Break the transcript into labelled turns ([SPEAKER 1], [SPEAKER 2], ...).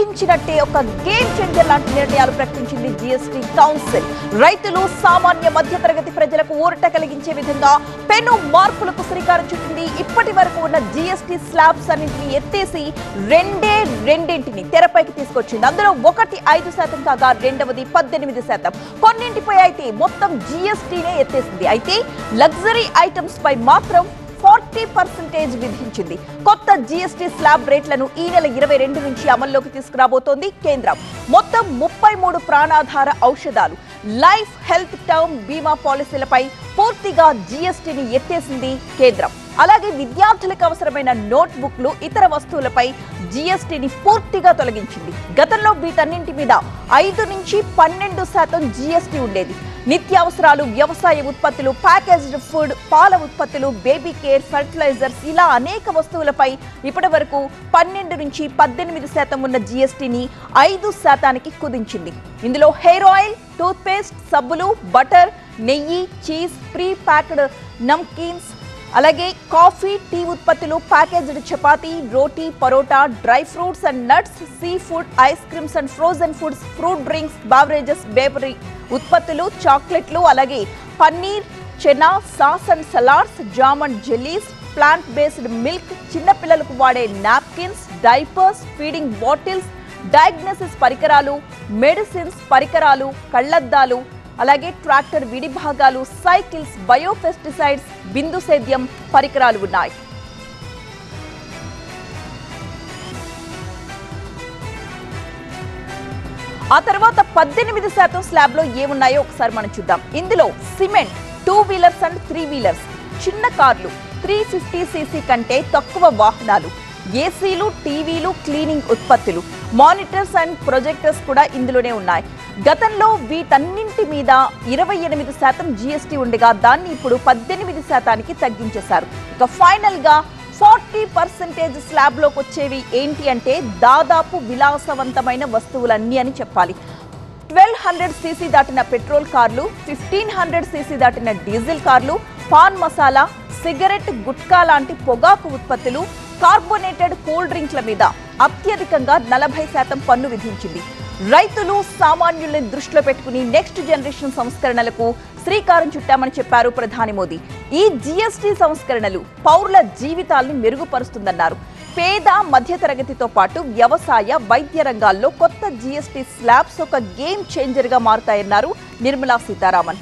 [SPEAKER 1] ఊహించినట్టే ఒక game changer లాంటి నిర్ణయాలు ప్రకటించింది జీఎస్టీ కౌన్సిల్. రైతులు, సామాన్య మధ్యతరగతి ప్రజలకు ఊరట కలిగించే విధంగా పెను మార్పులకు శ్రీకారం చుట్టింది. ఇప్పటి వరకు ఉన్న జీఎస్టీ స్లాబ్స్ అన్నింటినీ ఎత్తేసి రెండింటిని తెరపైకి తీసుకొచ్చింది. అందులో ఒకటి 5% కాగా రెండవది 18%. కొన్నింటిపై అయితే మొత్తం జీఎస్టీనే ఎత్తేసింది. అయితే లగ్జరీ ఐటమ్స్ పై మాత్రం 40% విధించింది. కొత్త జీఎస్టీ స్లాబ్ రేట్లను ఈ నెల 22 నుంచి అమల్లోకి తీసుకురాబోతోంది కేంద్రం. మొత్తం 33 ప్రాణాధార ఔషధాలు, లైఫ్, హెల్త్, టర్మ్ బీమా పాలసీలపై పూర్తిగా జీఎస్టీని ఎత్తేసింది కేంద్రం. అలాగే విద్యార్థులకు అవసరమైన నోట్బుక్లు, ఇతర వస్తువులపై జీఎస్టీని పూర్తిగా తొలగించింది. గతంలో వీటన్నింటి మీద 5 నుంచి 12% జీఎస్టీ ఉండేది. నిత్యావసరాలు, వ్యవసాయ ఉత్పత్తులు, ప్యాకేజ్డ్ ఫుడ్, పాల ఉత్పత్తులు, బేబీ కేర్, ఫర్టిలైజర్స్ ఇలా అనేక వస్తువులపై ఇప్పటి వరకు 12 నుంచి 18% ఉన్న జీఎస్టీని 5% కుదించింది. ఇందులో హెయిర్ ఆయిల్, టూత్ పేస్ట్, సబ్బులు, బటర్, నెయ్యి, చీజ్, ప్రీ ప్యాక్డ్ నమ్కీన్స్, అలాగే కాఫీ, టీ ఉత్పత్తులు, packaged chapati, roti, parota, dry fruits and nuts, seafood, ice creams and frozen foods, fruit drinks, beverages, bakery ఉత్పత్తులు, చాక్లెట్లు, అలాగే paneer, chena, sauce and salads, jam and jellies, plant based milk, చిన్నపిల్లలకు వాడే napkins, diapers, feeding bottles, diagnosis పరికరాలు, medicines పరికరాలు, కళ్లద్దాలు, అలాగే tractor విడి భాగాలు, సైకిల్స్, బయోపెస్టిసైడ్స్, బిందు సేద్యం పరికరాలు ఉన్నాయి. ఆ తర్వాత 18% స్లాబ్ లో ఏమున్నాయో ఒకసారి మనం చూద్దాం. ఇందులో సిమెంట్, 2 వీలర్స్ అండ్ 3 వీలర్స్, చిన్న కార్లు, 350cc కంటే తక్కువ వాహనాలు, ఏసీలు, టీవీలు, క్లీనింగ్ ఉత్పత్తులు, మానిటర్స్ అండ్ ప్రొజెక్టర్స్ కూడా ఇందులోనే ఉన్నాయి. గతంలో వీటన్నింటి మీద 28% జీఎస్టీ ఉండగా దాన్ని ఇప్పుడు 18%కి తగ్గించేశారు. ఇక ఫైనల్ గా 40% స్లాబ్ లోకి వచ్చేవి ఏంటి అంటే దాదాపు విలాసవంతమైన వస్తువులన్నీ అని చెప్పాలి. 1200cc దాటిన పెట్రోల్ కార్లు, 1500cc దాటిన డీజిల్ కార్లు, పాన్ మసాలా, సిగరెట్, గుట్కా లాంటి పొగాకు ఉత్పత్తులు, కార్బోనేటెడ్ కూల్ డ్రింక్ల మీద అత్యధికంగా 40% పన్ను విధించింది. రైతులు, సామాన్యుల్ని దృష్టిలో పెట్టుకుని నెక్స్ట్ జనరేషన్ సంస్కరణలకు శ్రీకారం చుట్టామని చెప్పారు ప్రధాని మోదీ. ఈ జీఎస్టీ సంస్కరణలు పౌరుల జీవితాల్ని మెరుగుపరుస్తుందన్నారు. పేద, మధ్యతరగతితో పాటు వ్యవసాయ, వైద్య రంగాల్లో కొత్త జీఎస్టీ స్లాబ్స్ ఒక గేమ్ చేంజర్ గా మారుతాయన్నారు నిర్మలా సీతారామన్.